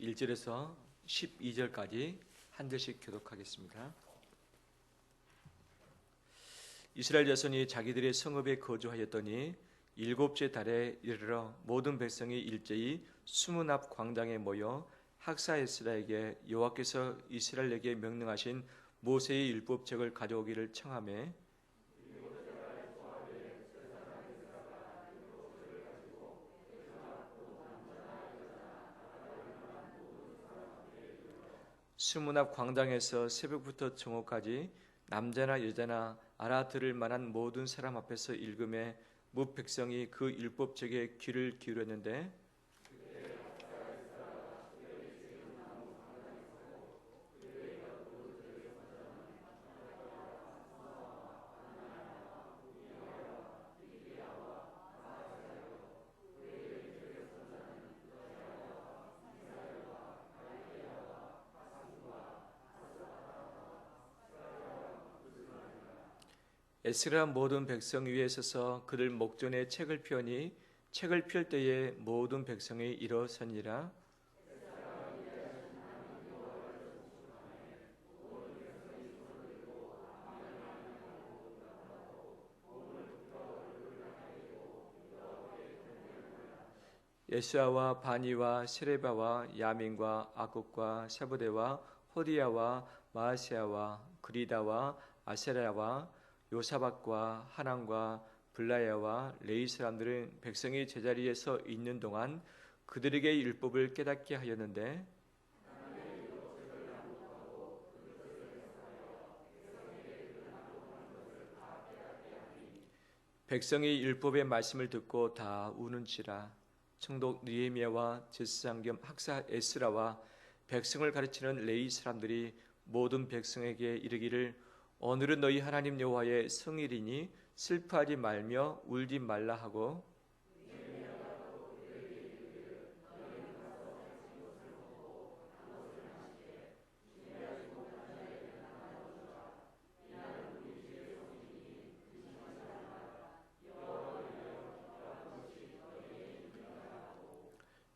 1절에서 12절까지 한 절씩 교독하겠습니다. 이스라엘 자손이 자기들의 성읍에 거주하였더니 일곱째 달에 이르러 모든 백성이 일제히 수문 앞 광장에 모여 학사에스라에게 여호와께서 이스라엘에게 명령하신 모세의 율법책을 가져오기를 청하매 수문 앞 광장에서 새벽부터 정오까지 남자나 여자나 알아들을 만한 모든 사람 앞에서 읽음에 무 백성이 그 율법책에 귀를 기울였는데 에스라 모든 백성 위에 서서 그들 목전에 책을 펴니 책을 펼 때에 모든 백성이 일어서니라. 예수아와 바니와 세레바와 야민과 아굽과 세보대와 호디야와 마아세아와 그리다와 아세라와 요사박과 하난과 블라야와 레이 사람들은 백성이 제자리에 서 있는 동안 그들에게 율법을 깨닫게 하였는데 백성이 율법의 말씀을 듣고 다 우는지라. 총독 느헤미야와 제사장 겸 학사 에스라와 백성을 가르치는 레위 사람들이 모든 백성에게 이르기를 오늘은 너희 하나님 여호와의 성일이니 슬퍼하지 말며 울지 말라 하고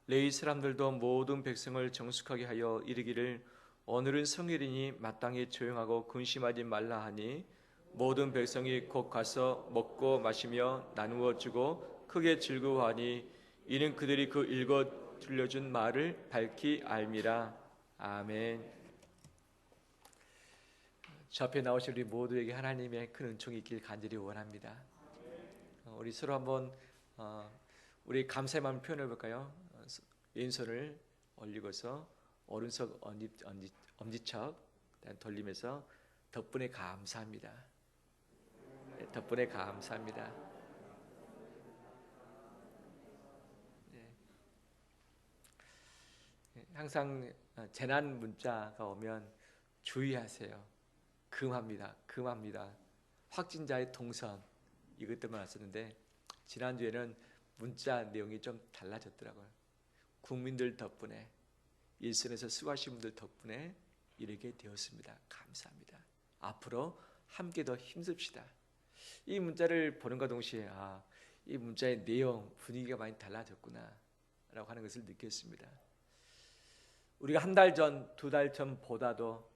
레위 사람들도 모든 백성을 정숙하게 하여 이르기를 오늘은 성일이니 마땅히 조용하고 근심하지 말라 하니 모든 백성이 곧 가서 먹고 마시며 나누어 주고 크게 즐거워하니 이는 그들이 그 읽어 들려준 말을 밝히 알미라. 아멘. 저 앞에 나오신 우리 모두에게 하나님의 큰 은총이 있길 간절히 원합니다. 우리 서로 한번 우리 감사의 마음을 표현해 볼까요? 왼손을 올리고서 오른손 엄지척 돌리면서 덕분에 감사합니다. 덕분에 감사합니다. 항상 재난 문자가 오면 주의하세요. 금합니다. 금합니다. 확진자의 동선 이것들만 왔었는데 지난주에는 문자 내용이 좀 달라졌더라고요. 국민들 덕분에 일선에서 수고하신 분들 덕분에 이르게 되었습니다. 감사합니다. 앞으로 함께 더 힘씁시다. 이 문자를 보는가 동시에 이 문자의 내용 분위기가 많이 달라졌구나 라고 하는 것을 느꼈습니다. 우리가 한 달 전, 두 달 전보다도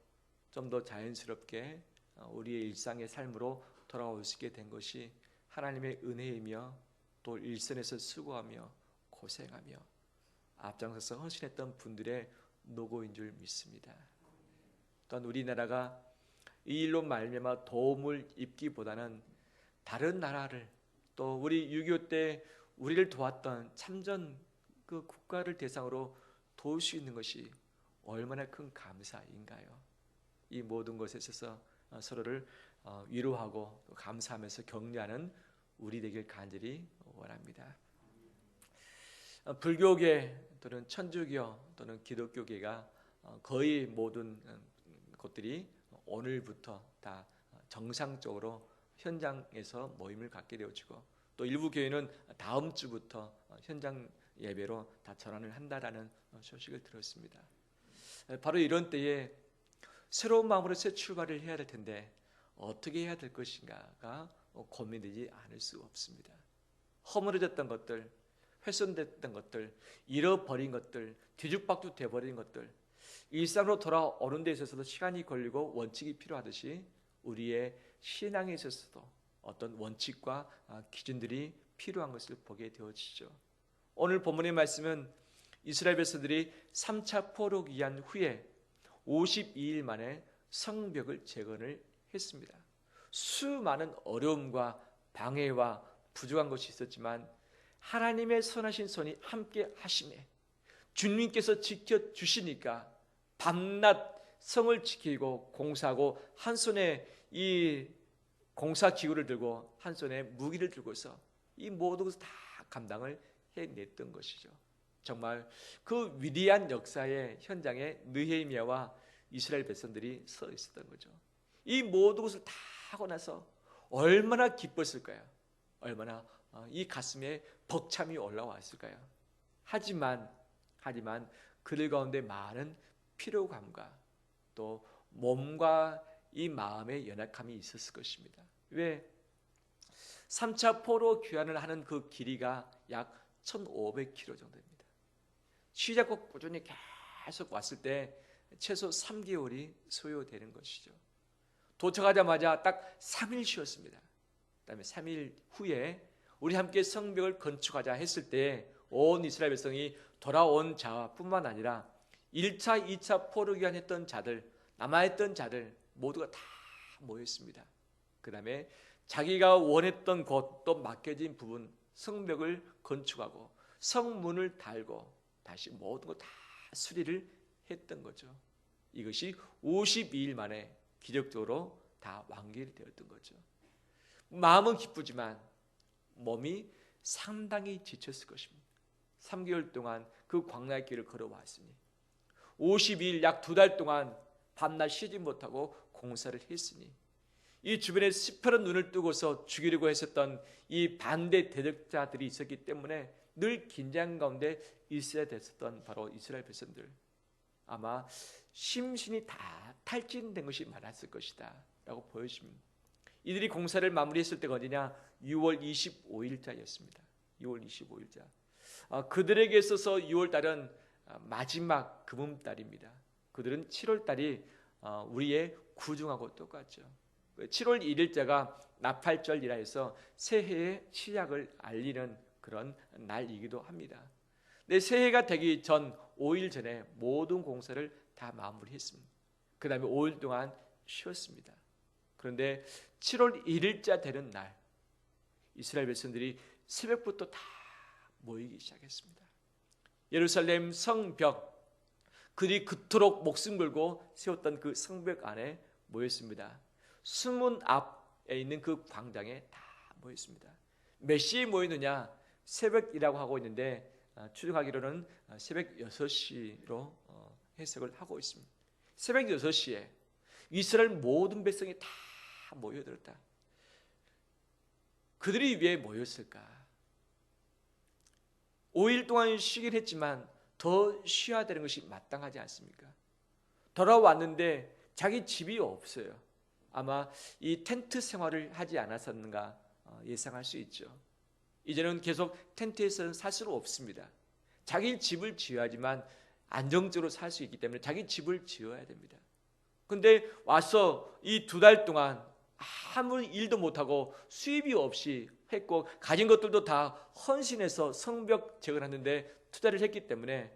좀 더 자연스럽게 우리의 일상의 삶으로 돌아올 수 있게 된 것이 하나님의 은혜이며 또 일선에서 수고하며 고생하며 앞장서서 헌신했던 분들의 노고인 줄 믿습니다. 또한 우리나라가 이 일로 말미암아 도움을 입기보다는 다른 나라를 또 우리 6.25 때 우리를 도왔던 참전 그 국가를 대상으로 도울 수 있는 것이 얼마나 큰 감사인가요? 이 모든 것에 있어서 서로를 위로하고 감사하면서 격려하는 우리 되길 간절히 원합니다. 불교계 또는 천주교 또는 기독교계가 거의 모든 곳들이 오늘부터 다 정상적으로 현장에서 모임을 갖게 되어지고 또 일부 교회는 다음 주부터 현장 예배로 다 전환을 한다라는 소식을 들었습니다. 바로 이런 때에 새로운 마음으로 새 출발을 해야 될 텐데 어떻게 해야 될 것인가가 고민되지 않을 수 없습니다. 허물어졌던 것들, 훼손됐던 것들, 잃어버린 것들, 뒤죽박죽 돼버린 것들, 일상으로 돌아오는 데 있어서도 시간이 걸리고 원칙이 필요하듯이 우리의 신앙에 있어서도 어떤 원칙과 기준들이 필요한 것을 보게 되어지죠. 오늘 본문의 말씀은 이스라엘 백성들이 3차 포로 귀환 후에 52일 만에 성벽을 재건을 했습니다. 수많은 어려움과 방해와 부족한 것이 있었지만 하나님의 선하신 손이 함께 하심에 주님께서 지켜주시니까 밤낮 성을 지키고 공사하고 한 손에 이 공사 기구를 들고 한 손에 무기를 들고서 이 모든 것을 다 감당을 해냈던 것이죠. 정말 그 위대한 역사의 현장에 느헤미야와 이스라엘 백성들이 서 있었던 거죠. 이 모든 것을 다 하고 나서 얼마나 기뻤을까요? 얼마나 이 가슴에 벅참이 올라왔을까요? 하지만 그들 가운데 많은 피로감과 또 몸과 이 마음의 연약함이 있었을 것입니다. 왜? 3차 포로 귀환을 하는 그 길이가 약 1500km 정도입니다. 시작과 꾸준히 계속 왔을 때 최소 3개월이 소요되는 것이죠. 도착하자마자 딱 3일 쉬었습니다. 그다음에 3일 후에 우리 함께 성벽을 건축하자 했을 때 온 이스라엘 백성이 돌아온 자뿐만 아니라 1차, 2차 포로 귀환했던 자들, 남아있던 자들 모두가 다 모였습니다. 그 다음에 자기가 원했던 곳 또 맡겨진 부분 성벽을 건축하고 성문을 달고 다시 모든 것 다 수리를 했던 거죠. 이것이 52일 만에 기적적으로 다 완결되었던 거죠. 마음은 기쁘지만 몸이 상당히 지쳤을 것입니다. 3개월 동안 그 광야의 길을 걸어왔으니 52일 약 2달 동안 밤낮 쉬지 못하고 공사를 했으니 이 주변에 시퍼런 눈을 뜨고서 죽이려고 했었던 이 반대 대적자들이 있었기 때문에 늘 긴장 가운데 있어야 됐었던 바로 이스라엘 백성들, 아마 심신이 다 탈진된 것이 많았을 것이다 라고 보여집니다. 이들이 공사를 마무리했을 때가 어디냐? 6월 25일자였습니다. 6월 25일자. 그들에게 있어서 6월달은 마지막 금음달입니다. 그들은 7월달이 우리의 구중하고 똑같죠. 7월 1일자가 나팔절이라 해서 새해의 시작을 알리는 그런 날이기도 합니다. 근데 새해가 되기 전 5일 전에 모든 공사를 다 마무리했습니다. 그 다음에 5일 동안 쉬었습니다. 그런데 7월 1일자 되는 날 이스라엘 백성들이 새벽부터 다 모이기 시작했습니다. 예루살렘 성벽, 그들이 그토록 목숨 걸고 세웠던 그 성벽 안에 모였습니다. 수문 앞에 있는 그 광장에 다 모였습니다. 몇 시에 모이느냐? 새벽이라고 하고 있는데 추정하기로는 새벽 6시로 해석을 하고 있습니다. 새벽 6시에 이스라엘 모든 백성이 다 모여들었다. 그들이 왜 모였을까? 5일 동안 쉬긴 했지만 더 쉬어야 되는 것이 마땅하지 않습니까? 돌아왔는데 자기 집이 없어요. 아마 이 텐트 생활을 하지 않았었는가 예상할 수 있죠. 이제는 계속 텐트에서는 살 수는 없습니다. 자기 집을 지어야지만 안정적으로 살 수 있기 때문에 자기 집을 지어야 됩니다. 근데 와서 이 2달 동안 아무 일도 못하고 수입이 없이 했고 가진 것들도 다 헌신해서 성벽 재건하는데 투자를 했기 때문에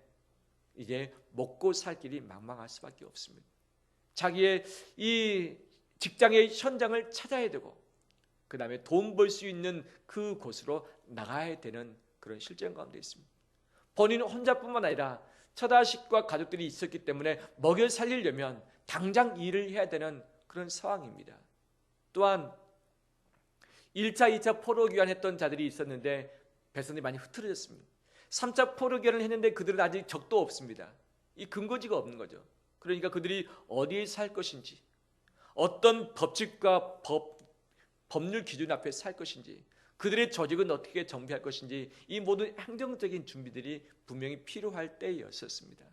이제 먹고 살 길이 망망할 수밖에 없습니다. 자기의 이 직장의 현장을 찾아야 되고 그 다음에 돈 벌 수 있는 그곳으로 나가야 되는 그런 실정 가운데 있습니다. 본인 혼자뿐만 아니라 처자식과 가족들이 있었기 때문에 먹여 살리려면 당장 일을 해야 되는 그런 상황입니다. 또한 1차, 2차 포로 귀환했던 자들이 있었는데 백성들이 많이 흐트러졌습니다. 3차 포로 귀환을 했는데 그들은 아직 적도 없습니다. 이 근거지가 없는 거죠. 그러니까 그들이 어디에 살 것인지, 어떤 법칙과 법률 기준 앞에 살 것인지, 그들의 조직은 어떻게 정비할 것인지, 이 모든 행정적인 준비들이 분명히 필요할 때였었습니다.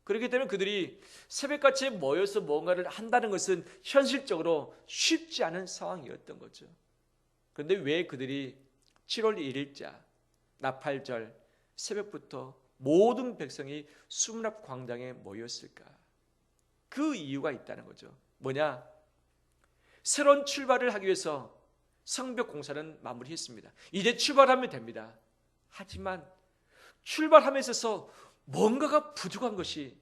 그렇기 때문에 그들이 새벽같이 모여서 뭔가를 한다는 것은 현실적으로 쉽지 않은 상황이었던 거죠. 그런데 왜 그들이 7월 1일자 나팔절 새벽부터 모든 백성이 수문앞 광장에 모였을까? 그 이유가 있다는 거죠. 뭐냐? 새로운 출발을 하기 위해서 성벽 공사는 마무리했습니다. 이제 출발하면 됩니다. 하지만 출발함에 있어서 뭔가가 부족한 것이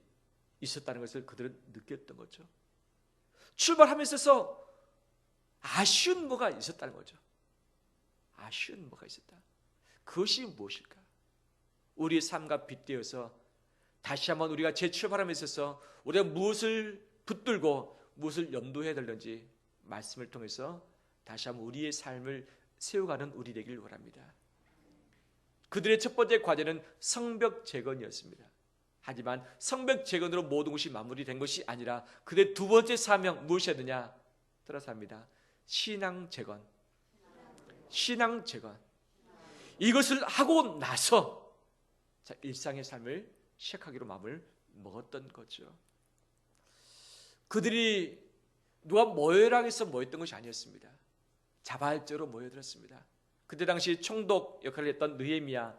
있었다는 것을 그들은 느꼈던 거죠. 출발함에 있어서 아쉬운 뭐가 있었다는 거죠. 아쉬운 뭐가 있었다. 그것이 무엇일까? 우리의 삶과 빗대어서 다시 한번 우리가 재출발함에 있어서 우리가 무엇을 붙들고 무엇을 염두해야 되는지 말씀을 통해서 다시 한번 우리의 삶을 세워가는 우리 되길 원합니다. 그들의 첫 번째 과제는 성벽 재건이었습니다. 하지만 성벽 재건으로 모든 것이 마무리된 것이 아니라 그들의 두 번째 사명 무엇이었느냐? 따라서 합니다. 신앙 재건. 신앙 재건. 이것을 하고 나서 일상의 삶을 시작하기로 마음을 먹었던 거죠. 그들이 누가 모여라 해서 모였던 것이 아니었습니다. 자발적으로 모여들었습니다. 그때 당시 총독 역할을 했던 느헤미야,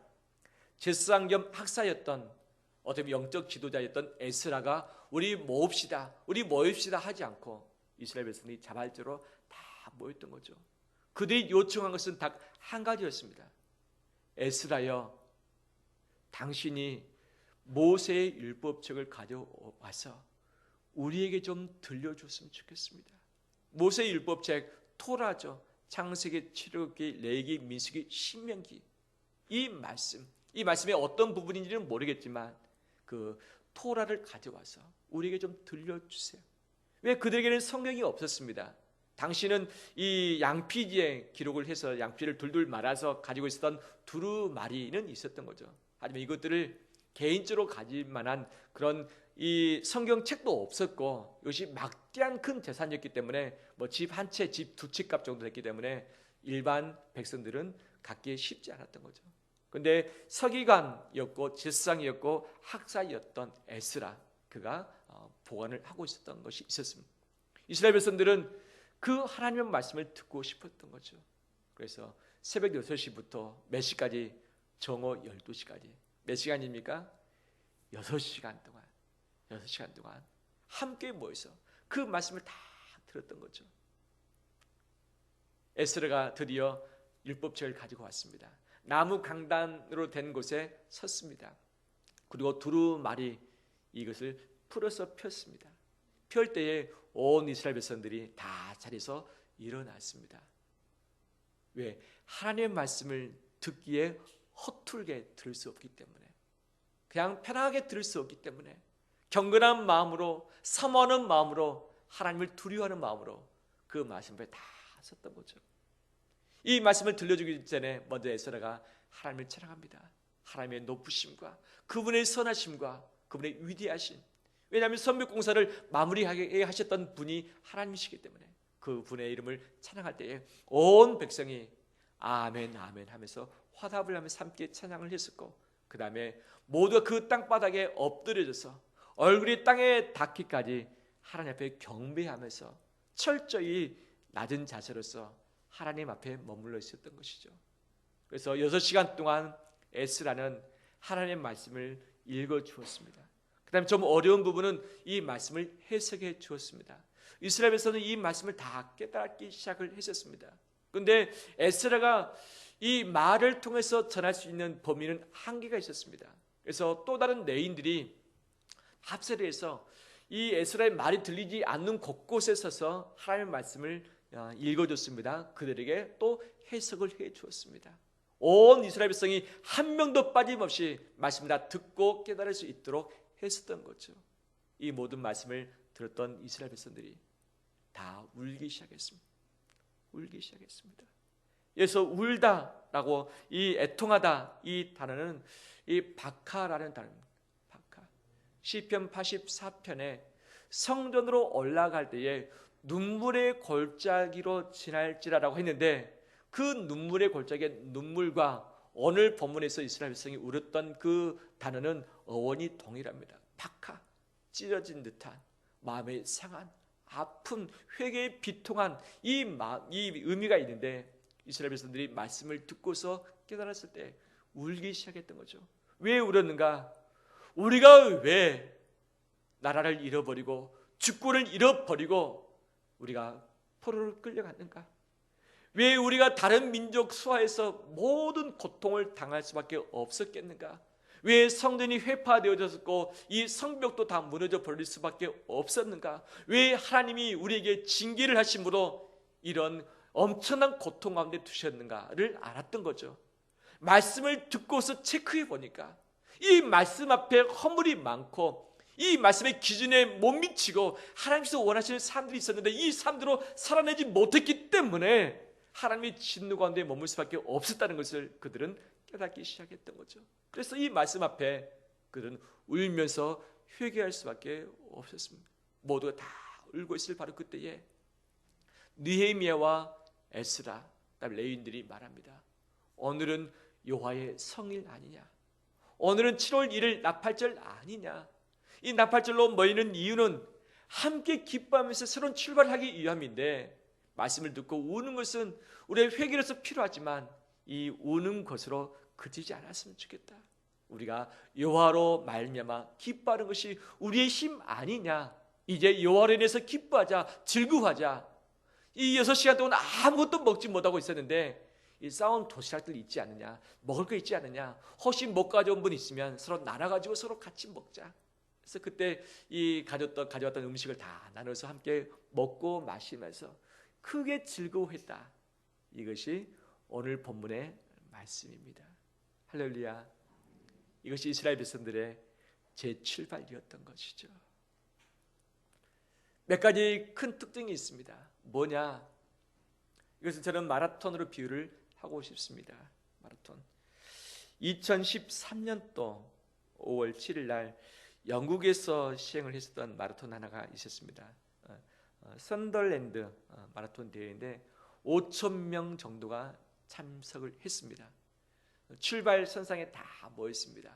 제사장 겸 학사였던 어떻게 영적 지도자였던 에스라가 우리 모읍시다, 우리 모입시다 하지 않고 이스라엘 백성이 자발적으로 다 모였던 거죠. 그들이 요청한 것은 딱 한 가지였습니다. 에스라여, 당신이 모세의 율법책을 가져와서 우리에게 좀 들려줬으면 좋겠습니다. 모세의 율법책 토라죠. 창세기, 출애굽기, 레위기, 민수기, 신명기. 이 말씀의 어떤 부분인지는 모르겠지만 그 토라를 가져와서 우리에게 좀 들려주세요. 왜? 그들에게는 성경이 없었습니다. 당신은 이 양피지에 기록을 해서 양피를 둘둘 말아서 가지고 있었던 두루마리는 있었던 거죠. 하지만 이것들을 개인적으로 가질 만한 그런 이 성경책도 없었고 이것이 막대한 큰 재산이었기 때문에 뭐 집 한 채, 집 두 채 값 정도 됐기 때문에 일반 백성들은 갖기 쉽지 않았던 거죠. 그런데 서기관이었고 제사장이었고 학사였던 에스라, 그가 보관을 하고 있었던 것이 있었습니다. 이스라엘 백성들은 그 하나님의 말씀을 듣고 싶었던 거죠. 그래서 새벽 6시부터 몇 시까지? 정오 12시까지. 몇 시간입니까? 6시간 동안 함께 모여서 그 말씀을 다 들었던 거죠. 에스라가 드디어 율법책을 가지고 왔습니다. 나무 강단으로 된 곳에 섰습니다. 그리고 두루마리 이것을 풀어서 폈습니다. 펼 때에 온 이스라엘 백성들이 다 자리에서 일어났습니다. 왜? 하나님의 말씀을 듣기에 허툴게 들을 수 없기 때문에, 그냥 편하게 들을 수 없기 때문에 경건한 마음으로, 사모하는 마음으로, 하나님을 두려워하는 마음으로 그 말씀에 다 섰던 거죠. 이 말씀을 들려주기 전에 먼저 에스라가 하나님을 찬양합니다. 하나님의 높으심과 그분의 선하심과 그분의 위대하심. 왜냐하면 성벽 공사를 마무리하게 하셨던 분이 하나님이시기 때문에 그 분의 이름을 찬양할 때에 온 백성이 아멘 아멘 하면서 화답을 하면서 함께 찬양을 했었고, 그 다음에 모두가 그 땅바닥에 엎드려져서 얼굴이 땅에 닿기까지 하나님 앞에 경배하면서 철저히 낮은 자세로서 하나님 앞에 머물러 있었던 것이죠. 그래서 6시간 동안 에스라는 하나님의 말씀을 읽어주었습니다. 그 다음에 좀 어려운 부분은 이 말씀을 해석해 주었습니다. 이스라엘에서는 이 말씀을 다 깨닫기 시작을 했었습니다. 그런데 에스라가 이 말을 통해서 전할 수 있는 범위는 한계가 있었습니다. 그래서 또 다른 레인들이 합세를 해서 이 에스라의 말이 들리지 않는 곳곳에 서서 하나님의 말씀을 읽어줬습니다. 그들에게 또 해석을 해 주었습니다. 온 이스라엘 백성이 한 명도 빠짐없이 말씀을 다 듣고 깨달을 수 있도록 했었던 거죠. 이 모든 말씀을 들었던 이스라엘 백성들이 다 울기 시작했습니다. 그래서 울다라고, 이 애통하다 이 단어는 이 바카라는 단어입니다. 바카. 시편 84편에 성전으로 올라갈 때에 눈물의 골짜기로 지날지라라고 했는데, 그 눈물의 골짜기의 눈물과 오늘 본문에서 이스라엘 백성이 울었던 그 단어는 어원이 동일합니다. 박하, 찢어진 듯한 마음의 상한, 아픈, 회개의 비통한 이 의미가 있는데, 이스라엘 백성들이 말씀을 듣고서 깨달았을 때 울기 시작했던 거죠. 왜 울었는가? 우리가 왜 나라를 잃어버리고 주권을 잃어버리고 우리가 포로로 끌려갔는가? 왜 우리가 다른 민족 수하에서 모든 고통을 당할 수밖에 없었겠는가? 왜 성전이 회파되어졌고 이 성벽도 다 무너져 버릴 수밖에 없었는가? 왜 하나님이 우리에게 징계를 하심으로 이런 엄청난 고통 가운데 두셨는가를 알았던 거죠. 말씀을 듣고서 체크해 보니까 이 말씀 앞에 허물이 많고 이 말씀의 기준에 못 미치고 하나님께서 원하시는 사람들이 있었는데 이 사람들로 살아내지 못했기 때문에 하나님의 진노 가운데 머물 수밖에 없었다는 것을 그들은 깨닫기 시작했던 거죠. 그래서 이 말씀 앞에 그들은 울면서 회개할 수밖에 없었습니다. 모두가 다 울고 있을 바로 그때에 느헤미야와 에스라, 레위인들이 말합니다. 오늘은 여호와의 성일 아니냐? 오늘은 7월 1일 나팔절 아니냐? 이 나팔절로 모이는 이유는 함께 기뻐하면서 새로운 출발을 하기 위함인데 말씀을 듣고 우는 것은 우리의 회개로서 필요하지만 이 우는 것으로 그치지 않았으면 좋겠다. 우리가 여호와로 말미암아 기뻐하는 것이 우리의 힘 아니냐? 이제 여호와로 인해서 기뻐하자, 즐거워하자. 이 6시간 동안 아무것도 먹지 못하고 있었는데 이 싸운 도시락들 있지 않느냐? 먹을 거 있지 않느냐? 혹시 못 가져온 분 있으면 서로 나눠가지고 서로 같이 먹자. 그래서 그때 이 가져왔던 음식을 다 나눠서 함께 먹고 마시면서 크게 즐거워했다. 이것이 오늘 본문의 말씀입니다. 할렐루야. 이것이 이스라엘 백성들의 재출발이었던 것이죠. 몇 가지 큰 특징이 있습니다. 뭐냐? 이것은 저는 마라톤으로 비유를 하고 싶습니다. 마라톤. 2013년도 5월 7일 날 영국에서 시행을 했었던 마라톤 하나가 있었습니다. 선덜랜드 마라톤 대회인데 5,000명 정도가 참석을 했습니다. 출발 선상에 다 모였습니다.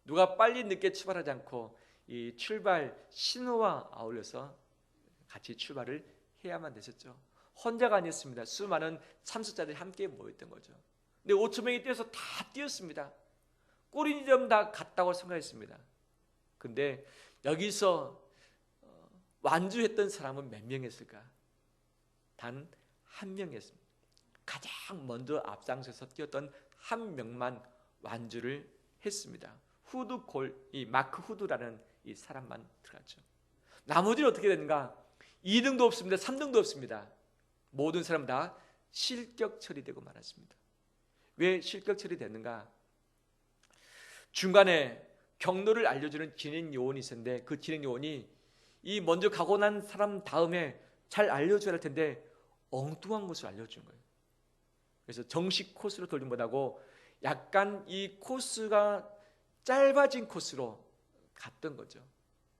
누가 빨리 늦게 출발하지 않고 이 출발 신호와 아울러서 같이 출발을 해야만 됐었죠. 혼자가 아니었습니다. 수많은 참석자들이 함께 모였던 거죠. 근데 5,000명이 뛰어서 다 뛰었습니다. 꼬리 좀 다 갔다고 생각했습니다. 근데 여기서 완주했던 사람은 몇 명이었을까? 단 한 명이었습니다. 가장 먼저 앞장서서 뛰었던 한 명만 완주를 했습니다. 이 마크 후드라는 이 사람만 들어갔죠. 나머지는 어떻게 됐는가? 2등도 없습니다. 3등도 없습니다. 모든 사람 다 실격 처리되고 말았습니다. 왜 실격 처리됐는가? 중간에 경로를 알려주는 진행 요원이 있었는데 그 진행 요원이 이 먼저 가고 난 사람 다음에 잘 알려줘야 할 텐데 엉뚱한 것을 알려준 거예요. 그래서 정식 코스로 돌림 못하고 약간 이 코스가 짧아진 코스로 갔던 거죠.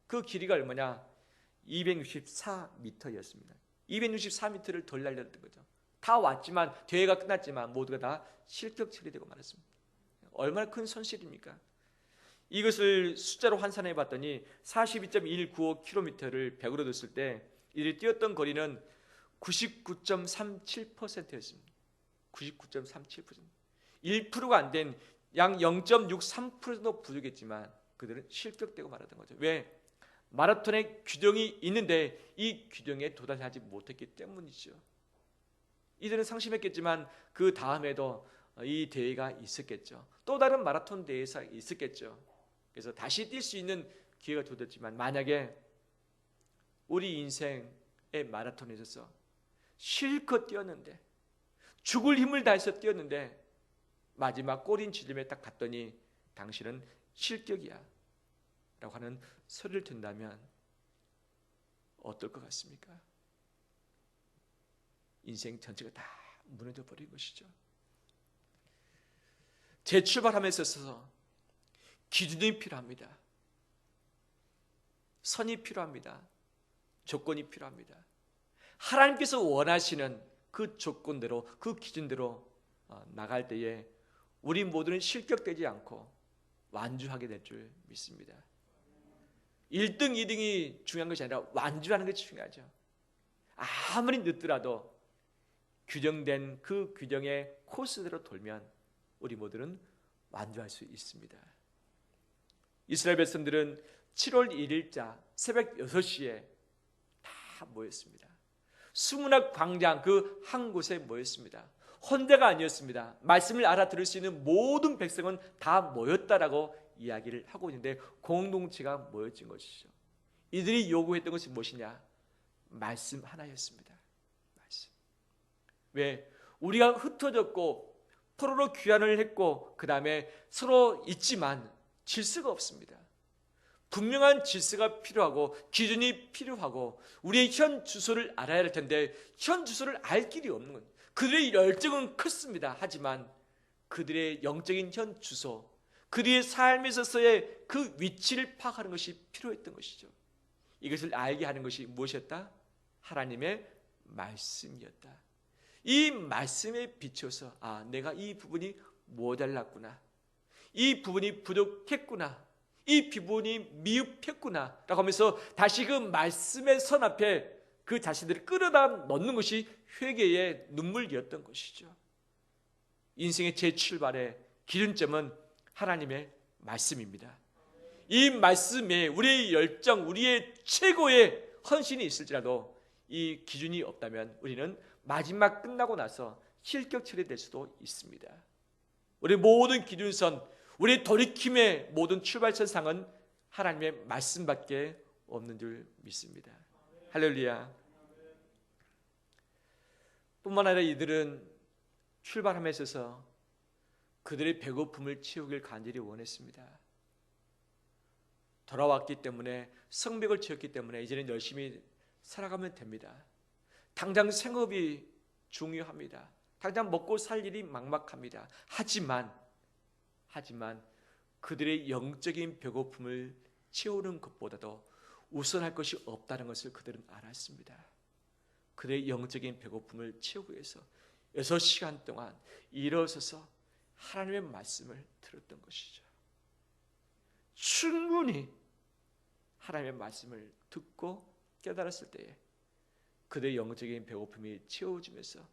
그 길이가 얼마냐? 264m였습니다. 264m를 덜 날렸던 거죠. 다 왔지만 대회가 끝났지만 모두가 다 실격 처리되고 말았습니다. 얼마나 큰 손실입니까? 이것을 숫자로 환산해 봤더니 42.195km를 100으로 뒀을 때 이들이 뛰었던 거리는 99.37%였습니다. 99.37%. 1%가 안 된 양 0.63%도 부족했지만 그들은 실격되고 말았던 거죠. 왜? 마라톤의 규정이 있는데 이 규정에 도달하지 못했기 때문이죠. 이들은 상심했겠지만 그 다음에도 이 대회가 있었겠죠. 또 다른 마라톤 대회가 있었겠죠. 그래서 다시 뛸 수 있는 기회가 주어졌지만 만약에 우리 인생의 마라톤에 있어서 실컷 뛰었는데 죽을 힘을 다해서 뛰었는데 마지막 꼬린 지점에 딱 갔더니 당신은 실격이야 라고 하는 소리를 듣는다면 어떨 것 같습니까? 인생 전체가 다 무너져 버린 것이죠. 재출발함에 있어서 기준이 필요합니다. 선이 필요합니다. 조건이 필요합니다. 하나님께서 원하시는 그 조건대로 그 기준대로 나갈 때에 우리 모두는 실격되지 않고 완주하게 될 줄 믿습니다. 1등, 2등이 중요한 것이 아니라 완주하는 것이 중요하죠. 아무리 늦더라도 규정된 그 규정의 코스대로 돌면 우리 모두는 완주할 수 있습니다. 이스라엘 백성들은 7월 1일자 새벽 6시에 다 모였습니다. 수문학 광장 그 한 곳에 모였습니다. 혼자가 아니었습니다. 말씀을 알아들을 수 있는 모든 백성은 다 모였다라고 이야기를 하고 있는데 공동체가 모여진 것이죠. 이들이 요구했던 것이 무엇이냐? 말씀 하나였습니다. 말씀. 왜? 우리가 흩어졌고 서로로 귀환을 했고 그 다음에 서로 있지만 질서가 없습니다. 분명한 질서가 필요하고 기준이 필요하고 우리의 현 주소를 알아야 할 텐데 현 주소를 알 길이 없는 거예요. 그들의 열정은 컸습니다. 하지만 그들의 영적인 현 주소, 그들의 삶에 있어서의 그 위치를 파악하는 것이 필요했던 것이죠. 이것을 알게 하는 것이 무엇이었다? 하나님의 말씀이었다. 이 말씀에 비춰서 내가 이 부분이 모자랐구나, 이 부분이 부족했구나, 이 부분이 미흡했구나 라고 하면서 다시 그 말씀의 선 앞에 그 자신들을 끌어다 넣는 것이 회개의 눈물이었던 것이죠. 인생의 재출발의 기준점은 하나님의 말씀입니다. 이 말씀에 우리의 열정, 우리의 최고의 헌신이 있을지라도 이 기준이 없다면 우리는 마지막 끝나고 나서 실격 처리될 수도 있습니다. 우리 모든 기준선, 우리 돌이킴의 모든 출발선상은 하나님의 말씀밖에 없는 줄 믿습니다. 할렐루야. 뿐만 아니라 이들은 출발함에 있어서 그들의 배고픔을 채우길 간절히 원했습니다. 돌아왔기 때문에, 성벽을 지었기 때문에 이제는 열심히 살아가면 됩니다. 당장 생업이 중요합니다. 당장 먹고 살 일이 막막합니다. 하지만 그들의 영적인 배고픔을 채우는 것보다도 우선할 것이 없다는 것을 그들은 알았습니다. 그들의 영적인 배고픔을 채우기 위해서 6시간 동안 일어서서 하나님의 말씀을 들었던 것이죠. 충분히 하나님의 말씀을 듣고 깨달았을 때에 그들의 영적인 배고픔이 채워지면서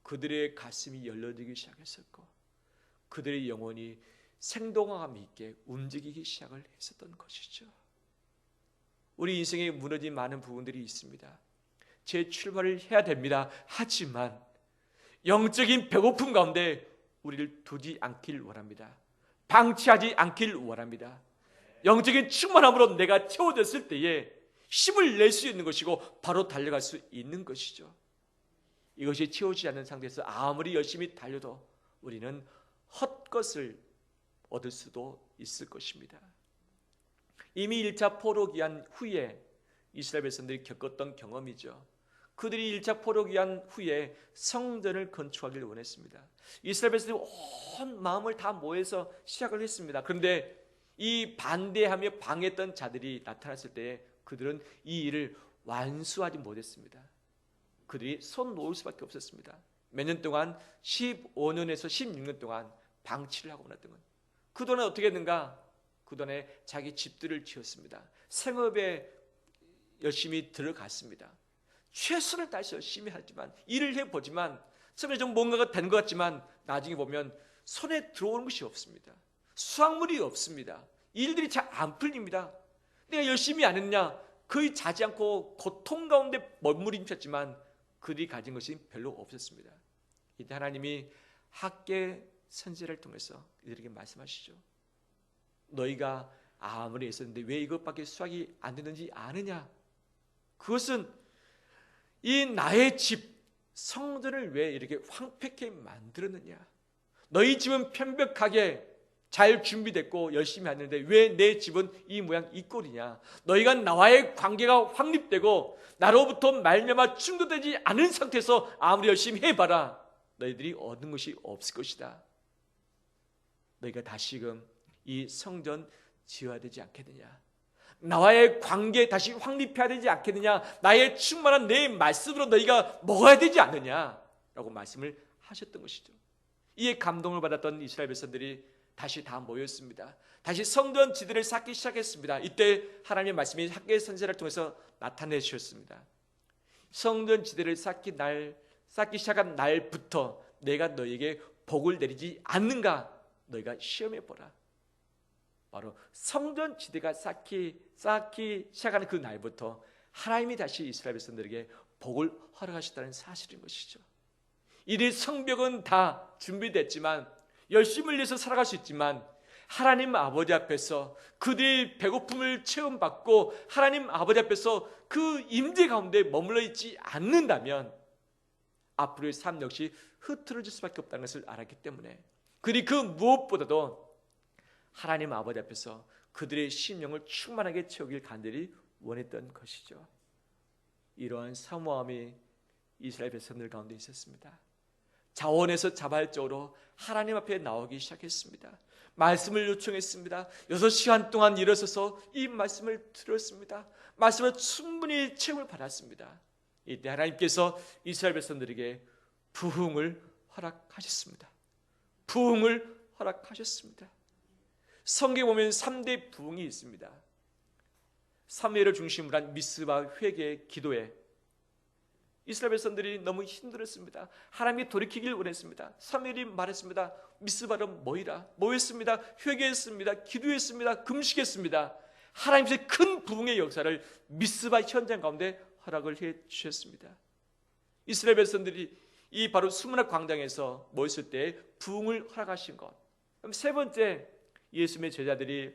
그들의 가슴이 열려지기 시작했었고 그들의 영혼이 생동감 있게 움직이기 시작을 했었던 것이죠. 우리 인생에 무너진 많은 부분들이 있습니다. 재출발을 해야 됩니다. 하지만 영적인 배고픔 가운데 우리를 두지 않길 원합니다. 방치하지 않길 원합니다. 영적인 충만함으로 내가 채워졌을 때에 힘을 낼 수 있는 것이고 바로 달려갈 수 있는 것이죠. 이것이 채워지지 않는 상태에서 아무리 열심히 달려도 우리는 헛것을 얻을 수도 있을 것입니다. 이미 1차 포로기한 후에 이스라엘 백성들이 겪었던 경험이죠. 그들이 1차 포로기한 후에 성전을 건축하기를 원했습니다. 이스라엘 백성들이 온 마음을 다 모여서 시작을 했습니다. 그런데 이 반대하며 방해했던 자들이 나타났을 때 그들은 이 일을 완수하지 못했습니다. 그들이 손 놓을 수밖에 없었습니다. 몇 년 동안 15년에서 16년 동안 방치를 하고 났던 것. 그동안 어떻게 했는가? 그동안에 자기 집들을 지었습니다. 생업에 열심히 들어갔습니다. 최선을 다해서 열심히 하지만 일을 해보지만 처음에 좀 뭔가가 되는 것 같지만 나중에 보면 손에 들어오는 것이 없습니다. 수확물이 없습니다. 일들이 잘 안 풀립니다. 내가 열심히 안 했냐? 거의 자지 않고 고통 가운데 머무림쳤지만 그들이 가진 것이 별로 없었습니다. 이때 하나님이 학계 선지자를 통해서 이들에게 말씀하시죠. 너희가 아무리 애썼는데 왜 이것밖에 수확이 안 되는지 아느냐? 그것은 이 나의 집 성전을 왜 이렇게 황폐하게 만들었느냐? 너희 집은 편벽하게 잘 준비됐고 열심히 하는데 왜 내 집은 이 모양 이 꼴이냐? 너희가 나와의 관계가 확립되고 나로부터 말미암아 충돌되지 않은 상태에서 아무리 열심히 해봐라 너희들이 얻는 것이 없을 것이다. 너희가 다시금 이 성전 지어야 되지 않겠느냐? 나와의 관계 다시 확립해야 되지 않겠느냐? 나의 충만한 내 말씀으로 너희가 먹어야 되지 않느냐? 라고 말씀을 하셨던 것이죠. 이에 감동을 받았던 이스라엘 백성들이 다시 다 모였습니다. 다시 성전 지들을 쌓기 시작했습니다. 이때 하나님의 말씀이 학계 선지자를 통해서 나타내 주셨습니다. 성전 지들을 쌓기 시작한 날부터 내가 너에게 복을 내리지 않는가? 너희가 시험해 보라. 바로 성전 지대가 쌓기 시작하는 그 날부터 하나님이 다시 이스라엘 백성들에게 복을 허락하셨다는 사실인 것이죠. 이리 성벽은 다 준비됐지만, 열심을 내서 살아갈 수 있지만, 하나님 아버지 앞에서 그들의 배고픔을 체험받고 하나님 아버지 앞에서 그 임재 가운데 머물러 있지 않는다면 앞으로의 삶 역시 흐트러질 수밖에 없다는 것을 알았기 때문에, 그리고 그 무엇보다도 하나님 아버지 앞에서 그들의 심령을 충만하게 채우길 간절히 원했던 것이죠. 이러한 사모함이 이스라엘 백성들 가운데 있었습니다. 자원에서 자발적으로 하나님 앞에 나오기 시작했습니다. 말씀을 요청했습니다. 6시간 동안 일어서서 이 말씀을 들었습니다. 말씀을 충분히 체험을 받았습니다. 이때 하나님께서 이스라엘 백성들에게 부흥을 허락하셨습니다. 부흥을 허락하셨습니다. 성경에 보면 3대 부흥이 있습니다. 사무엘을 중심으로 한 미스바 회개 기도에 이스라엘 백성들이 너무 힘들었습니다. 하나님이 돌이키길 원했습니다. 사무엘이 말했습니다. 미스바로 모였습니다. 회개했습니다. 기도했습니다. 금식했습니다. 하나님의 큰 부흥의 역사를 미스바 현장 가운데 허락을 해 주셨습니다. 이스라엘 백성들이 이 바로 수문학 광장에서 모였을 때 부흥을 허락하신 것. 그럼 세 번째, 예수님의 제자들이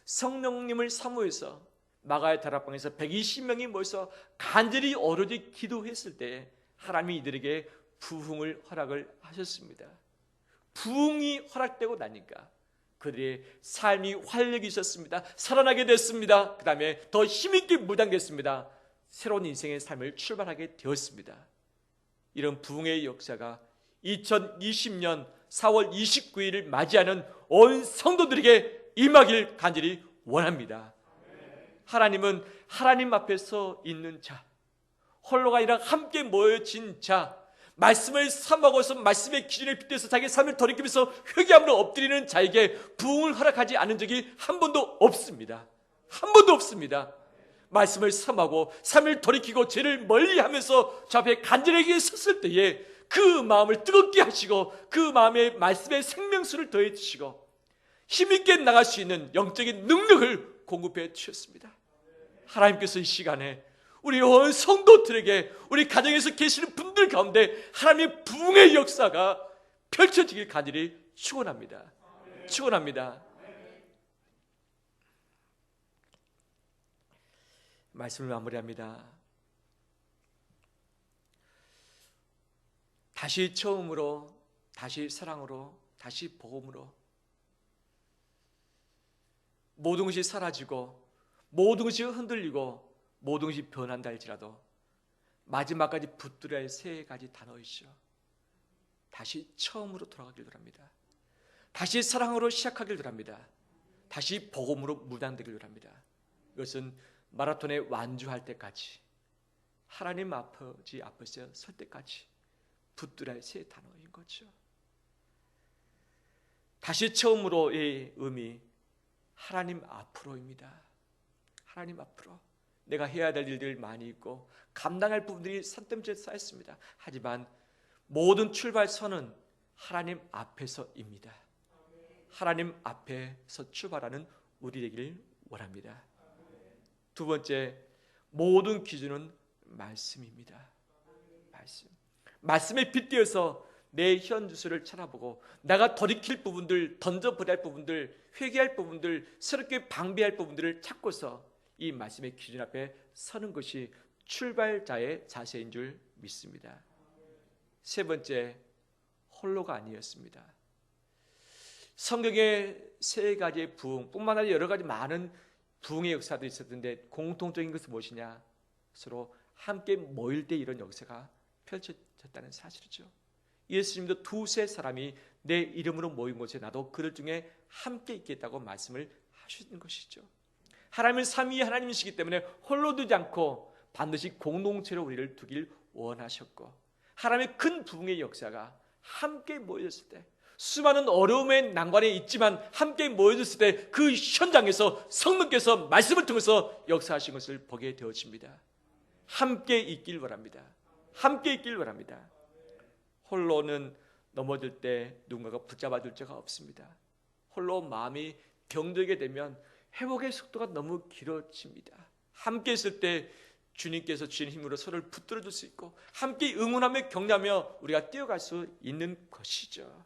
성령님을 사모해서 마가의 다락방에서 120명이 모여서 간절히 어려지 기도했을 때 하나님이 이들에게 부흥을 허락을 하셨습니다. 부흥이 허락되고 나니까 그들의 삶이 활력이 있었습니다. 살아나게 됐습니다. 그 다음에 더 힘있게 무장됐습니다. 새로운 인생의 삶을 출발하게 되었습니다. 이런 부흥의 역사가 2020년 4월 29일을 맞이하는 온 성도들에게 임하길 간절히 원합니다. 하나님은 하나님 앞에 서 있는 자, 홀로가 아니라 함께 모여진 자, 말씀을 삼하고서 말씀의 기준을 빗대서 자기 삶을 돌이키면서 회개함으로 엎드리는 자에게 부흥을 허락하지 않은 적이 한 번도 없습니다. 한 번도 없습니다. 말씀을 삼하고 삶을 돌이키고 죄를 멀리하면서 저 앞에 간절하게 섰을 때에 그 마음을 뜨겁게 하시고 그 마음에 말씀의 생명수를 더해 주시고 힘있게 나갈 수 있는 영적인 능력을 공급해 주셨습니다. 하나님께서 이 시간에 우리 온 성도들에게, 우리 가정에서 계시는 분들 가운데 하나님의 부흥의 역사가 펼쳐지길 간절히 축원합니다. 축원합니다. 말씀을 마무리합니다. 다시 처음으로, 다시 사랑으로, 다시 복음으로 모든 것이 사라지고 모든 것이 흔들리고 모든 것이 변한다 할지라도 마지막까지 붙들어야 할 세 가지 단어이죠. 다시 처음으로 돌아가길 바랍니다. 다시 사랑으로 시작하길 바랍니다. 다시 복음으로 무장되길 바랍니다. 이것은 마라톤에 완주할 때까지, 하나님 아버지 앞에서 설 때까지 붙들어야 할 세 단어인 거죠. 다시 처음으로의 의미, 하나님 앞으로입니다. 하나님 앞으로. 내가 해야 될 일들 많이 있고 감당할 부분들이 산더미처럼 쌓였습니다. 하지만 모든 출발선은 하나님 앞에서입니다. 하나님 앞에서 출발하는 우리 되기를 원합니다. 두 번째, 모든 기준은 말씀입니다. 말씀에 빗대어서 내 현주소를 찾아보고 내가 돌이킬 부분들, 던져버려야 할 부분들, 회개할 부분들, 새롭게 방비할 부분들을 찾고서 이 말씀의 기준 앞에 서는 것이 출발자의 자세인 줄 믿습니다. 세 번째, 홀로가 아니었습니다. 성경에 세 가지의 부흥뿐만 아니라 여러 가지 많은 부흥의 역사도 있었는데 공통적인 것은 무엇이냐? 서로 함께 모일 때 이런 역사가 펼쳐졌다는 사실이죠. 예수님도 두세 사람이 내 이름으로 모인 곳에 나도 그들 중에 함께 있겠다고 말씀을 하시는 것이죠. 하나님은 삼위의 하나님이시기 때문에 홀로 두지 않고 반드시 공동체로 우리를 두길 원하셨고, 하나님의 큰 부흥의 역사가 함께 모여졌을 때, 수많은 어려움의 난관에 있지만 함께 모여졌을 때 그 현장에서 성령께서 말씀을 통해서 역사하신 것을 보게 되어집니다. 함께 있길 바랍니다. 함께 있길 바랍니다. 홀로는 넘어질 때 누군가가 붙잡아 줄 자가 없습니다. 홀로 마음이 병들게 되면 회복의 속도가 너무 길어집니다. 함께 있을 때 주님께서 주신 힘으로 서로를 붙들어 줄 수 있고 함께 응원하며 격려하며 우리가 뛰어갈 수 있는 것이죠.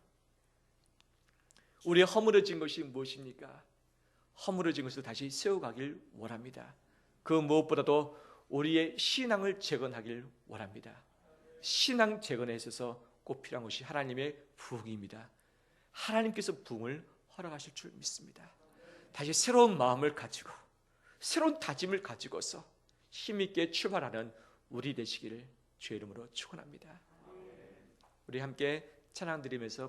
우리의 허물어진 것이 무엇입니까? 허물어진 것을 다시 세워가길 원합니다. 그 무엇보다도 우리의 신앙을 재건하길 원합니다. 신앙 재건에 있어서 꼭 필요한 것이 하나님의 부흥입니다. 하나님께서 부흥을 허락하실 줄 믿습니다. 다시 새로운 마음을 가지고 새로운 다짐을 가지고서 힘있게 출발하는 우리 되시기를 주의 이름으로 축원합니다. 우리 함께 찬양 드리면서